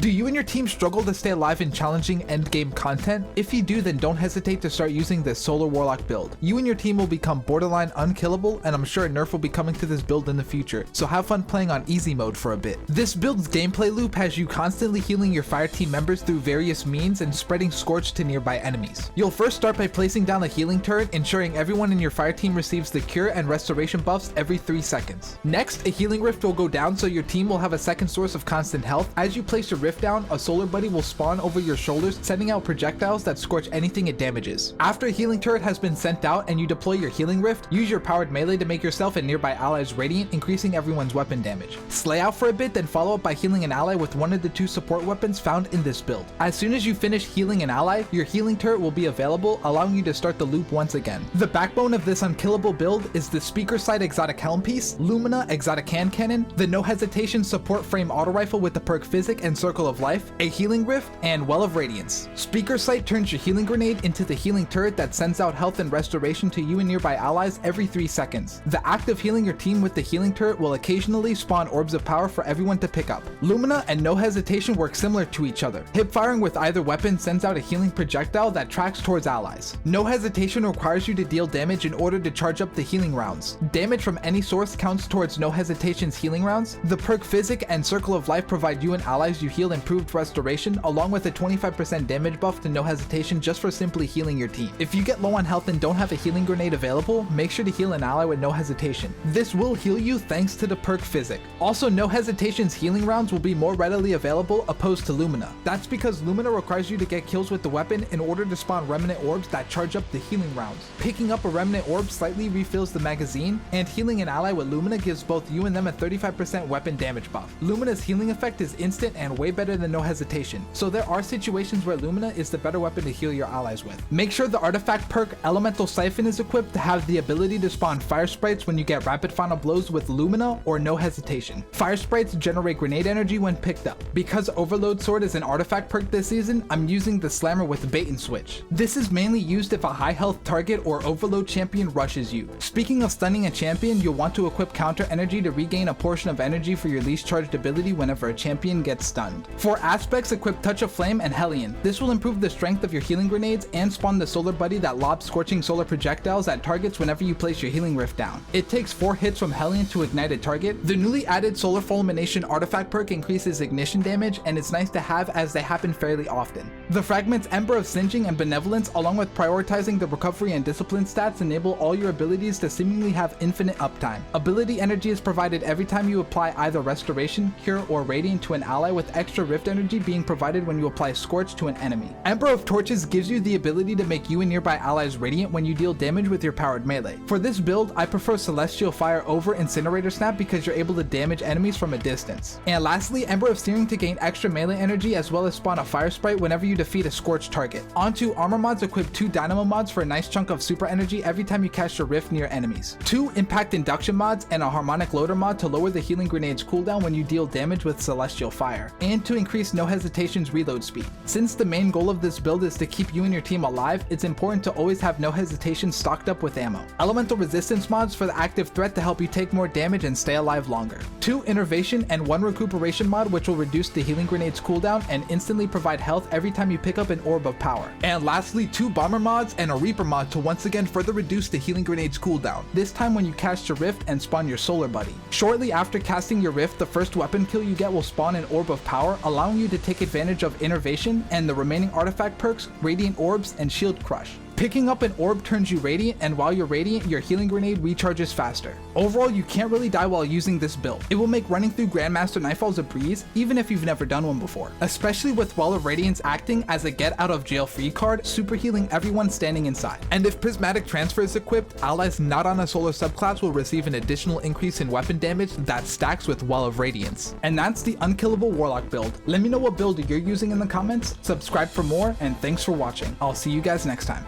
Do you and your team struggle to stay alive in challenging endgame content? If you do, then don't hesitate to start using this solar warlock build. You and your team will become borderline unkillable, and I'm sure a nerf will be coming to this build in the future, so have fun playing on easy mode for a bit. This build's gameplay loop has you constantly healing your fire team members through various means and spreading Scorch to nearby enemies. You'll first start by placing down a healing turret, ensuring everyone in your fire team receives the cure and restoration buffs every 3 seconds. Next, a healing rift will go down so your team will have a second source of constant health. As you place your rift down, a solar buddy will spawn over your shoulders, sending out projectiles that scorch anything it damages. After a healing turret has been sent out and you deploy your healing rift, use your powered melee to make yourself and nearby allies radiant, increasing everyone's weapon damage. Slay out for a bit, then follow up by healing an ally with one of the 2 support weapons found in this build. As soon as you finish healing an ally, your healing turret will be available, allowing you to start the loop once again. The backbone of this unkillable build is the speaker sight exotic helm piece, Lumina exotic hand cannon, the no hesitation support frame auto rifle with the perk Physic and Circle of Life, a healing rift, and Well of Radiance. Speaker sight turns your healing grenade into the healing turret that sends out health and restoration to you and nearby allies every 3 seconds. The act of healing your team with the healing turret will occasionally spawn orbs of power for everyone to pick up. Lumina and No Hesitation work similar to each other. Hip firing with either weapon sends out a healing projectile that tracks towards allies. No Hesitation requires you to deal damage in order to charge up the healing rounds. Damage from any source counts towards No Hesitation's healing rounds. The perk Physic and Circle of Life provide you and allies you heal improved restoration, along with a 25% damage buff to No Hesitation just for simply healing your team. If you get low on health and don't have a healing grenade available, make sure to heal an ally with No Hesitation. This will heal you thanks to the perk Physic. Also, No Hesitation's healing rounds will be more readily available opposed to Lumina. That's because Lumina requires you to get kills with the weapon in order to spawn remnant orbs that charge up the healing rounds. Picking up a remnant orb slightly refills the magazine, and healing an ally with Lumina gives both you and them a 35% weapon damage buff. Lumina's healing effect is instant and way better than No Hesitation, so there are situations where Lumina is the better weapon to heal your allies with. Make sure the artifact perk Elemental Siphon is equipped to have the ability to spawn fire sprites when you get rapid final blows with Lumina or No Hesitation. Fire sprites generate grenade energy when picked up. Because Overload Sword is an artifact perk this season, I'm using the Slammer with Bait and Switch. This is mainly used if a high health target or Overload champion rushes you. Speaking of stunning a champion, you'll want to equip Counter Energy to regain a portion of energy for your least charged ability whenever a champion gets stunned. For aspects, equip Touch of Flame and Hellion. This will improve the strength of your healing grenades and spawn the solar buddy that lobs scorching solar projectiles at targets whenever you place your healing rift down. It takes 4 hits from Hellion to ignite a target. The newly added Solar Fulmination artifact perk increases ignition damage, and it's nice to have as they happen fairly often. The fragments Ember of Singeing and Benevolence, along with prioritizing the recovery and discipline stats, enable all your abilities to seemingly have infinite uptime. Ability energy is provided every time you apply either Restoration, Cure, or Radiant to an ally, with extra rift energy being provided when you apply Scorch to an enemy. Ember of Torches gives you the ability to make you and nearby allies radiant when you deal damage with your powered melee. For this build, I prefer Celestial Fire over Incinerator Snap because you're able to damage enemies from a distance. And lastly, Ember of Searing to gain extra melee energy as well as spawn a fire sprite whenever you defeat a scorched target. Onto armor mods, equip 2 dynamo mods for a nice chunk of super energy every time you cast your rift near enemies. 2 impact induction mods and a harmonic loader mod to lower the healing grenade's cooldown when you deal damage with Celestial Fire, and to increase No Hesitation's reload speed. Since the main goal of this build is to keep you and your team alive, it's important to always have No Hesitation stocked up with ammo. Elemental resistance mods for the active threat to help you take more damage and stay alive longer. 2 innervation and 1 recuperation mod which will reduce the healing grenade's cooldown and instantly provide health every time you pick up an orb of power. And lastly, 2 bomber mods and a reaper mod to once again further reduce the healing grenade's cooldown, this time when you cast your rift and spawn your solar buddy. Shortly after casting your rift, the first weapon kill you get will spawn an orb of power, allowing you to take advantage of innervation and the remaining artifact perks, Radiant Orbs and Shield Crush. Picking up an orb turns you radiant, and while you're radiant, your healing grenade recharges faster. Overall, you can't really die while using this build. It will make running through Grandmaster Nightfalls a breeze, even if you've never done one before. Especially with Well of Radiance acting as a get out of jail free card, super healing everyone standing inside. And if Prismatic Transfer is equipped, allies not on a solar subclass will receive an additional increase in weapon damage that stacks with Well of Radiance. And that's the unkillable Warlock build. Let me know what build you're using in the comments, subscribe for more, and thanks for watching. I'll see you guys next time.